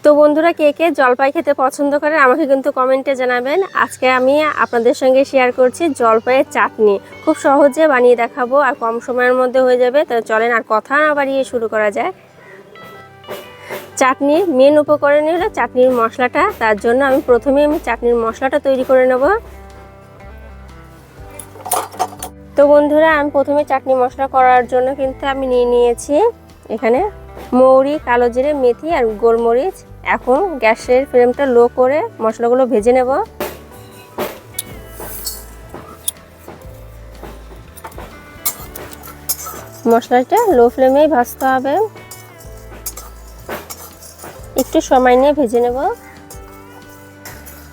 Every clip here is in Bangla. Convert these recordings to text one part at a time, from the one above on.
তো বন্ধুরা, কে কে জলপাই খেতে পছন্দ করেন আমাকে কিন্তু কমেন্টে জানাবেন। আজকে আমি আপনাদের সঙ্গে শেয়ার করছি জলপাইয়ের চাটনি। খুব সহজে বানিয়ে দেখাবো আর কম সময়ের মধ্যে হয়ে যাবে। তো চলেন আর কথা না বাড়িয়ে শুরু করা যায়। চাটনির মেন উপকরণ হলো চাটনির মশলাটা। তার জন্য আমি প্রথমে চাটনির মশলাটা তৈরি করে নেব। তো বন্ধুরা, আমি প্রথমে চাটনি মশলা করার জন্য কিন্তু আমি নিয়ে নিয়েছি এখানে মৌরি, কালো জিরে, মেথি আর গোলমরিচ। এখন গ্যাসের ফ্লেমটা লো করে মশলাগুলো ভেজে নেব। মশলাটা লো ফ্লেমেই ভাজতে হবে, একটু সময় নিয়ে ভেজে নেব।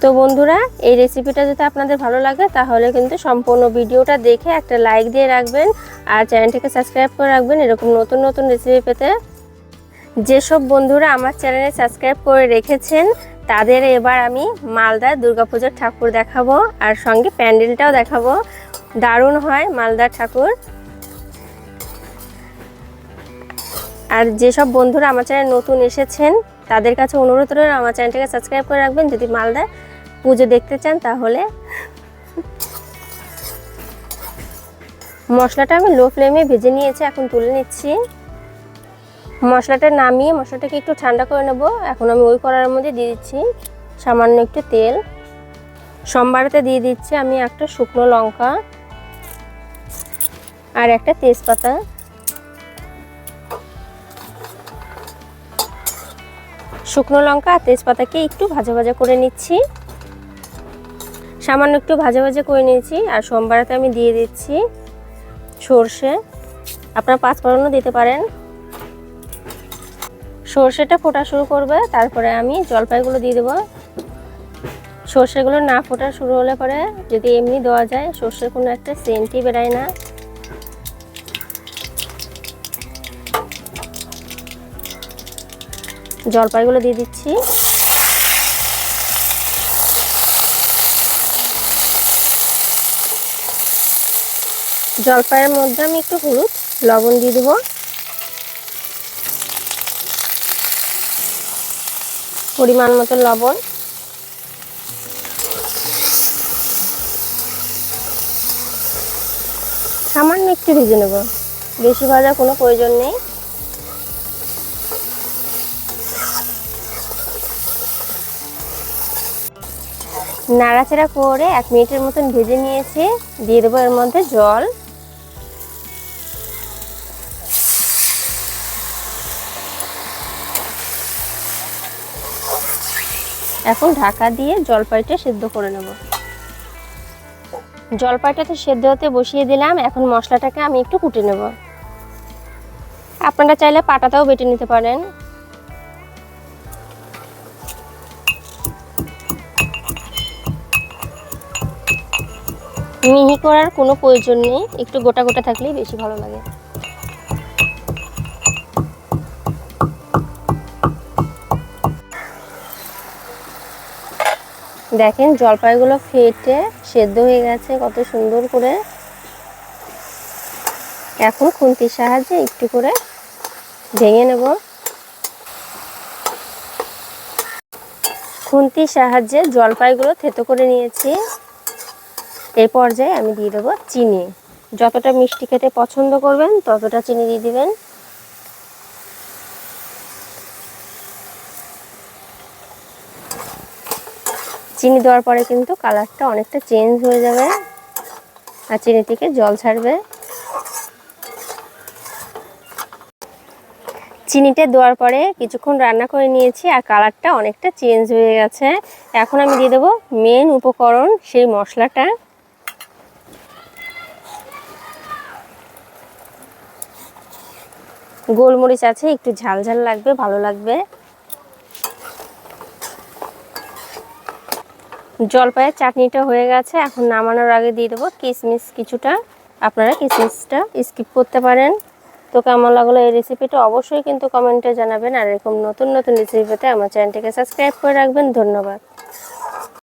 তো বন্ধুরা, এই রেসিপিটা যদি আপনাদের ভালো লাগে তাহলে কিন্তু সম্পূর্ণ ভিডিওটা দেখে একটা লাইক দিয়ে রাখবেন আর চ্যানেলটিকে সাবস্ক্রাইব করে রাখবেন এরকম নতুন নতুন রেসিপি পেতে। যেসব বন্ধুরা আমার চ্যানেলে সাবস্ক্রাইব করে রেখেছেন তাদের এবার আমি মালদার দুর্গাপূজার ঠাকুর দেখাবো আর সঙ্গে প্যান্ডেলটাও দেখাবো। দারুণ হয় মালদার ঠাকুর। আর যেসব বন্ধুরা আমার চ্যানেল নতুন এসেছেন তাদের কাছে অনুরোধ রইল আমার চ্যানেলটিকে সাবস্ক্রাইব করে রাখবেন যদি মালদার পুজো দেখতে চান। তাহলে মশলাটা আমি লো ফ্লেমে ভেজে নিয়েছি, এখন তুলে নিচ্ছি। মশলাটা নামিয়ে মশলাটাকে একটু ঠান্ডা করে নেব। এখন আমি ওই কড়াইয়ের মধ্যে দিয়ে দিচ্ছি সামান্য একটু তেল। সম্বারেতে দিয়ে দিচ্ছি আমি একটা শুকনো লঙ্কা আর একটা তেজপাতা। শুকনো লঙ্কা আর তেজপাতাকে একটু ভাজা ভাজা করে নিচ্ছি, সামান্য একটু ভাজা ভাজা করে নিয়েছি। আর সম্বারেতে আমি দিয়ে দিচ্ছি সর্ষে, আপনারা পাঁচফোড়নও দিতে পারেন। সর্ষেটা ফোটা শুরু করবে, তারপরে আমি জলপাইগুলো দিয়ে দেবো। সর্ষেগুলো না ফোটা শুরু হলে পরে যদি এমনি দেওয়া যায় সর্ষের কোনো একটা সেন্টই বেরায় না। জলপাইগুলো দিয়ে দিচ্ছি। জলপাইয়ের মধ্যে আমি একটু হলুদ লবণ দিয়ে দেবো, পরিমাণ মতো লবণ। সামান্য একটু ভেজে নেব, বেশি ভাজার কোনো প্রয়োজন নেই। নাড়াচাড়া করে 1 মিনিটের মতন ভেজে নিয়েছি। দিয়ে দেবো এর মধ্যে জল। এখন ঢাকা দিয়ে জলপাইটা সেদ্ধ করে নেব। জলপাইটাতে সেদ্ধ হতে বসিয়ে দিলাম। এখন মশলাটাকে আমি একটু কুটে নেব। আপনারা চাইলে পাটাতেও বেটে নিতে পারেন। মিহি করার কোনো প্রয়োজন নেই, একটু গোটা গোটা থাকলেই বেশি ভালো লাগে। দেখেন জলপাইগুলো ফেটে সেদ্ধ হয়ে গেছে কত সুন্দর করে। এখন খুন্তির সাহায্যে একটু করে ভেঙে নেব। খুন্তির সাহায্যে জলপাইগুলো থেতো করে নিয়েছি। এই পর্যায়ে আমি দিয়ে দেবো চিনি। যতটা মিষ্টি খেতে পছন্দ করবেন ততটা চিনি দিয়ে দিবেন। চিনি দেওয়ার পরে কিন্তু কালারটা অনেকটা চেঞ্জ হয়ে যাবে আর চিনি থেকে জল ছাড়বে। চিনিটা দেওয়ার পরে কিছুক্ষণ রান্না করে নিয়েছি আর কালারটা অনেকটা চেঞ্জ হয়ে গেছে। এখন আমি দিয়ে দেবো মেন উপকরণ, সেই মশলাটা। গোলমরিচ আছে, একটু ঝাল ঝাল লাগবে, ভালো লাগবে। জলপাইয়ের চাটনিটা হয়ে গেছে। এখন নামানোর আগে দিয়ে দেবো কিশমিশ কিছুটা। আপনারা কিশমিশটা স্কিপ করতে পারেন। তো কেমন লাগলো এই রেসিপিটা অবশ্যই কিন্তু কমেন্টে জানাবেন আর এরকম নতুন নতুন রেসিপি পেতে আমার চ্যানেলটিকে সাবস্ক্রাইব করে রাখবেন। ধন্যবাদ।